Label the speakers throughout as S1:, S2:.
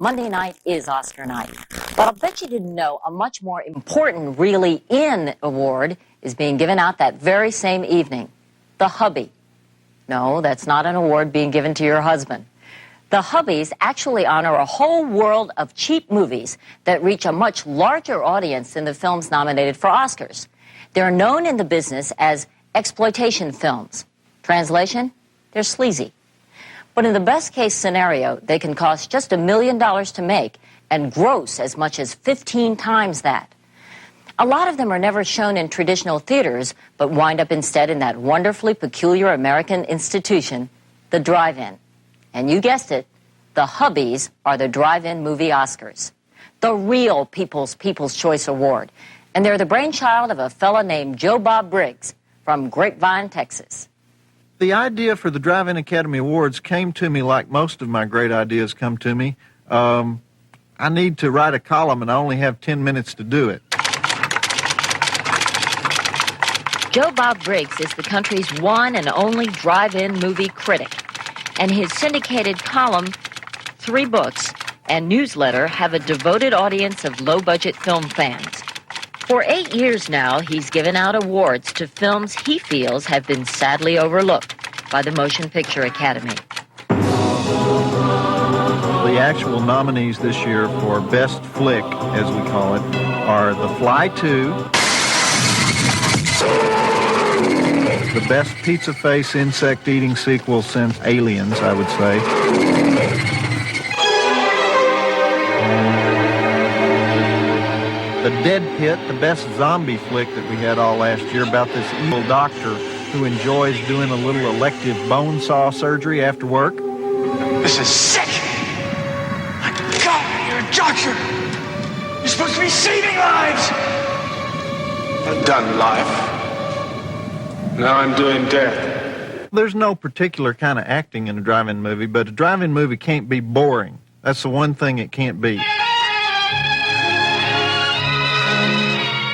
S1: Monday night is Oscar night. But I'll bet you didn't know a much more important really in award is being given out that very same evening. The Hubby. No, that's not an award being given to your husband. The Hubbies actually honor a whole world of cheap movies that reach a much larger audience than the films nominated for Oscars. They're known in the business as exploitation films. Translation? They're sleazy. But in the best case scenario, they can cost just $1 million to make and gross as much as 15 times that. A lot of them are never shown in traditional theaters, but wind up instead in that wonderfully peculiar American institution, the drive-in. And you guessed it, the Hubbies are the drive-in movie Oscars, the real People's Choice Award. And they're the brainchild of a fella named Joe Bob Briggs from Grapevine, Texas.
S2: The idea for the Drive-In Academy Awards came to me like most of my great ideas come to me. I need to write a column, and I only have 10 minutes to do it.
S1: Joe Bob Briggs is the country's one and only drive-in movie critic. And his syndicated column, 3 books, and newsletter have a devoted audience of low-budget film fans. For 8 years now, he's given out awards to films he feels have been sadly overlooked by the Motion Picture Academy.
S2: The actual nominees this year for Best Flick, as we call it, are The Fly 2, the best pizza face insect-eating sequel since Aliens, I would say. The Dead Pit, the best zombie flick that we had all last year about this evil doctor who enjoys doing a little elective bone saw surgery after work.
S3: This is sick! My God, you're a doctor! You're supposed to be saving lives! I've done life. Now I'm doing death.
S2: There's no particular kind of acting in a drive-in movie, but a drive-in movie can't be boring. That's the one thing it can't be.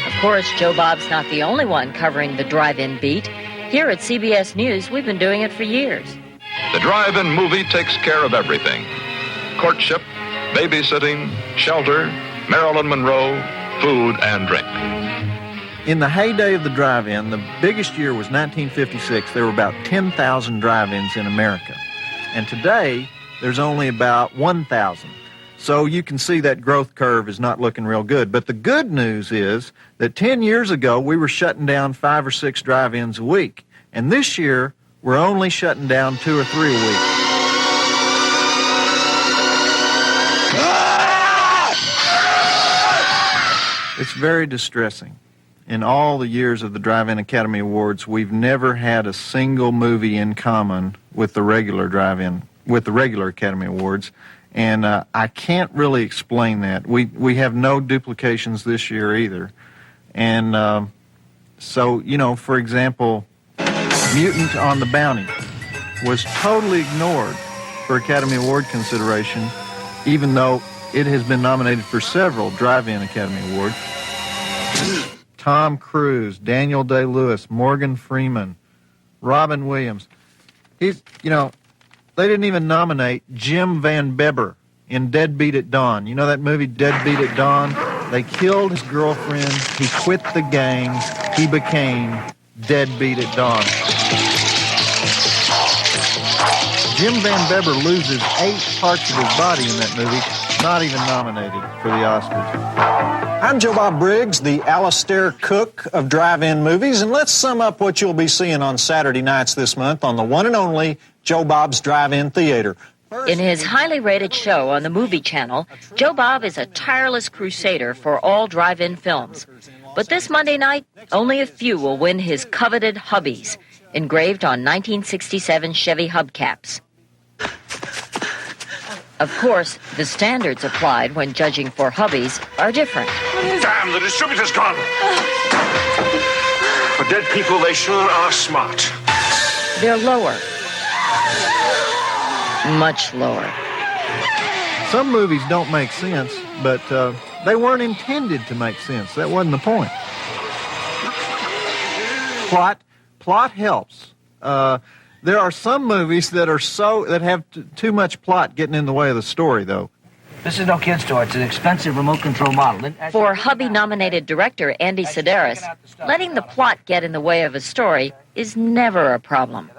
S1: Of course, Joe Bob's not the only one covering the drive-in beat. Here at CBS News, we've been doing it for years.
S4: The drive-in movie takes care of everything. Courtship, babysitting, shelter, Marilyn Monroe, food and drink.
S2: In the heyday of the drive-in, the biggest year was 1956. There were about 10,000 drive-ins in America. And today, there's only about 1,000. So you can see that growth curve is not looking real good. But the good news is that 10 years ago, we were shutting down 5 or 6 drive-ins a week. And this year, we're only shutting down 2 or 3 a week. It's very distressing. In all the years of the Drive-In Academy Awards, we've never had a single movie in common with the regular Academy Awards. And I can't really explain that. We have no duplications this year either. And so, you know, for example, Mutant on the Bounty was totally ignored for Academy Award consideration, even though it has been nominated for several Drive-In Academy Awards. Tom Cruise, Daniel Day-Lewis, Morgan Freeman, Robin Williams. They didn't even nominate Jim Van Bebber in Deadbeat at Dawn. You know that movie, Deadbeat at Dawn? They killed his girlfriend. He quit the gang. He became Deadbeat at Dawn. Jim Van Bebber loses 8 parts of his body in that movie, not even nominated for the Oscars.
S5: I'm Joe Bob Briggs, the Alistair Cook of drive-in movies, and let's sum up what you'll be seeing on Saturday nights this month on the one and only Joe Bob's Drive-In Theater.
S1: In his highly rated show on the Movie Channel, Joe Bob is a tireless crusader for all drive-in films. But this Monday night, only a few will win his coveted Hubbies, engraved on 1967 Chevy hubcaps. Of course, the standards applied when judging for Hubbies are different.
S3: Damn, the distributor's gone. For dead people, they sure are smart.
S1: They're lower. Much lower.
S2: Some movies don't make sense, but they weren't intended to make sense. That wasn't the point. Plot helps. There are some movies that have too much plot getting in the way of the story, though.
S6: This is no kid's toy. It's an expensive remote control model.
S1: For Hubby-nominated director Andy Sedaris, letting the plot get in the way of a story is never a problem.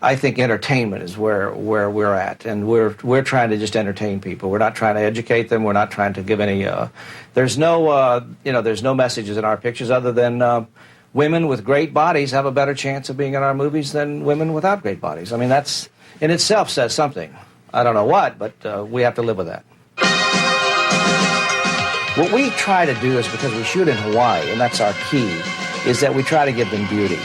S6: I think entertainment is where we're at, and we're trying to just entertain people. We're not trying to educate them. We're not trying to give any. There's no there's no messages in our pictures other than women with great bodies have a better chance of being in our movies than women without great bodies. I mean, that's in itself says something. I don't know what, but we have to live with that. What we try to do is, because we shoot in Hawaii, and that's our key, is that we try to give them beauty.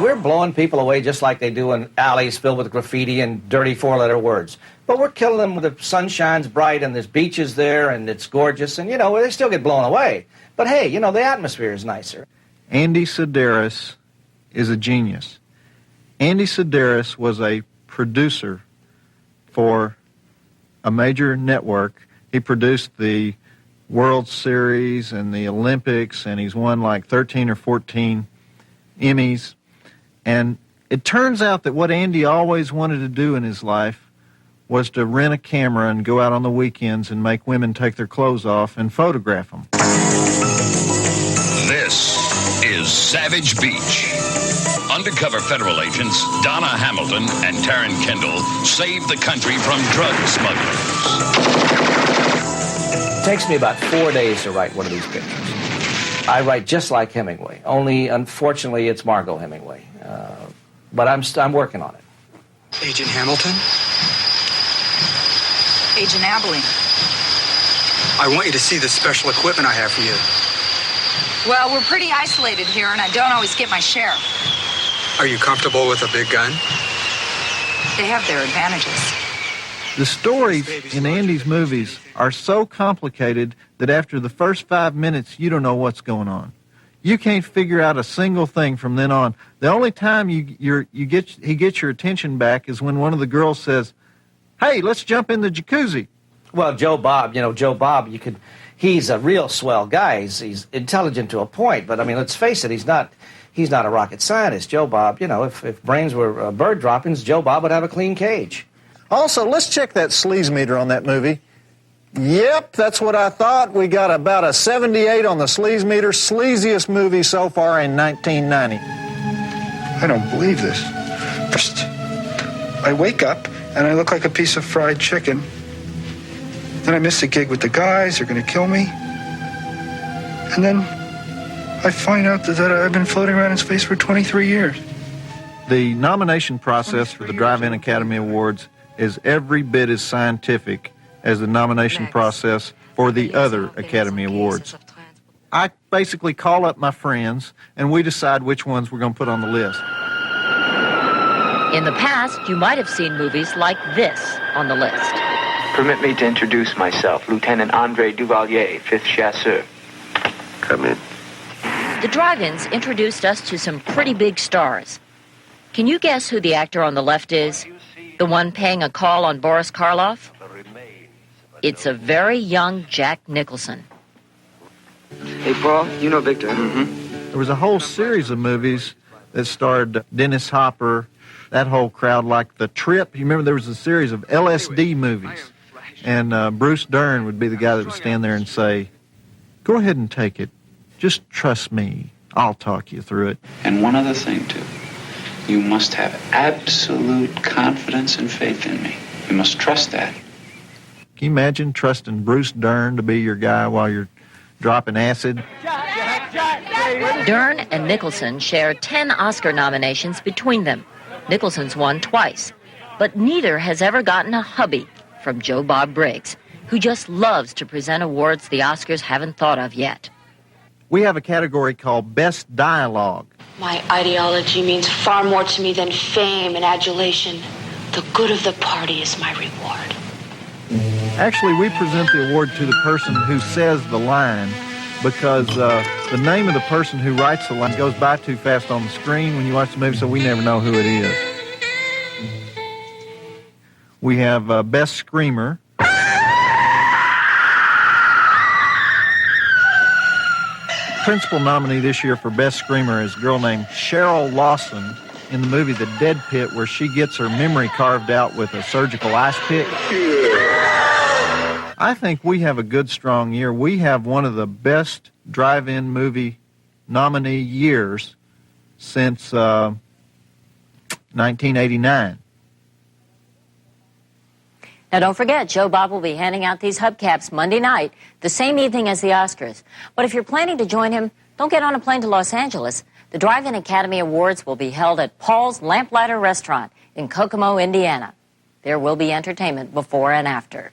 S6: We're blowing people away just like they do in alleys filled with graffiti and dirty four-letter words. But we're killing them when the sun shines bright and there's beaches there and it's gorgeous, and, they still get blown away. But, hey, the atmosphere is nicer.
S2: Andy Sedaris is a genius. Andy Sedaris was a producer for a major network. He produced the World Series and the Olympics, and he's won like 13 or 14 Emmys. And it turns out that what Andy always wanted to do in his life was to rent a camera and go out on the weekends and make women take their clothes off and photograph them.
S7: This is Savage Beach. Undercover federal agents Donna Hamilton and Taryn Kendall saved the country from drug smugglers.
S6: It takes me about 4 days to write one of these pictures. I write just like Hemingway, only unfortunately it's Margot Hemingway. But I'm working on it.
S3: Agent Hamilton?
S8: Agent Abilene.
S3: I want you to see the special equipment I have for you.
S8: Well, we're pretty isolated here, and I don't always get my share.
S3: Are you comfortable with a big gun?
S8: They have their advantages.
S2: The stories in Andy's movies are so complicated that after the first 5 minutes, you don't know what's going on. You can't figure out a single thing from then on. The only time he gets your attention back is when one of the girls says, "Hey, let's jump in the jacuzzi."
S6: Well, Joe Bob, he's a real swell guy. He's intelligent to a point, but I mean, let's face it, he's not a rocket scientist. Joe Bob, if brains were bird droppings, Joe Bob would have a clean cage.
S5: Also, let's check that sleaze meter on that movie. Yep, that's what I thought. We got about a 78 on the sleaze meter. Sleaziest movie so far in 1990.
S9: I don't believe this. First, I wake up and I look like a piece of fried chicken. Then I miss the gig with the guys. They're going to kill me. And then I find out that I've been floating around in space for 23 years.
S2: The nomination process for the Drive-In Academy Awards is every bit as scientific as the nomination process for the other Academy Awards. I basically call up my friends, and we decide which ones we're going to put on the list.
S1: In the past, you might have seen movies like this on the list.
S10: Permit me to introduce myself, Lieutenant Andre Duvalier, 5th Chasseur.
S11: Come in.
S1: The drive-ins introduced us to some pretty big stars. Can you guess who the actor on the left is? The one paying a call on Boris Karloff? It's a very young Jack Nicholson.
S10: Hey, Paul, you know Victor.
S2: There was a whole series of movies that starred Dennis Hopper, that whole crowd, like The Trip. You remember there was a series of LSD movies. And Bruce Dern would be the guy that would stand there and say, "Go ahead and take it. Just trust me. I'll talk you through it."
S12: And one other thing, too. You must have absolute confidence and faith in me. You must trust that.
S2: Can you imagine trusting Bruce Dern to be your guy while you're dropping acid?
S1: Dern and Nicholson share 10 Oscar nominations between them. Nicholson's won twice, but neither has ever gotten a hubby from Joe Bob Briggs, who just loves to present awards the Oscars haven't thought of yet.
S2: We have a category called Best Dialogue.
S13: My ideology means far more to me than fame and adulation. The good of the party is my reward.
S2: Actually, we present the award to the person who says the line, because the name of the person who writes the line goes by too fast on the screen when you watch the movie, so we never know who it is. We have Best Screamer. Principal nominee this year for Best Screamer is a girl named Cheryl Lawson in the movie The Dead Pit, where she gets her memory carved out with a surgical ice pick. I think we have a good, strong year. We have one of the best drive-in movie nominee years since 1989.
S1: Now, don't forget, Joe Bob will be handing out these hubcaps Monday night, the same evening as the Oscars. But if you're planning to join him, don't get on a plane to Los Angeles. The Drive-In Academy Awards will be held at Paul's Lamplighter Restaurant in Kokomo, Indiana. There will be entertainment before and after.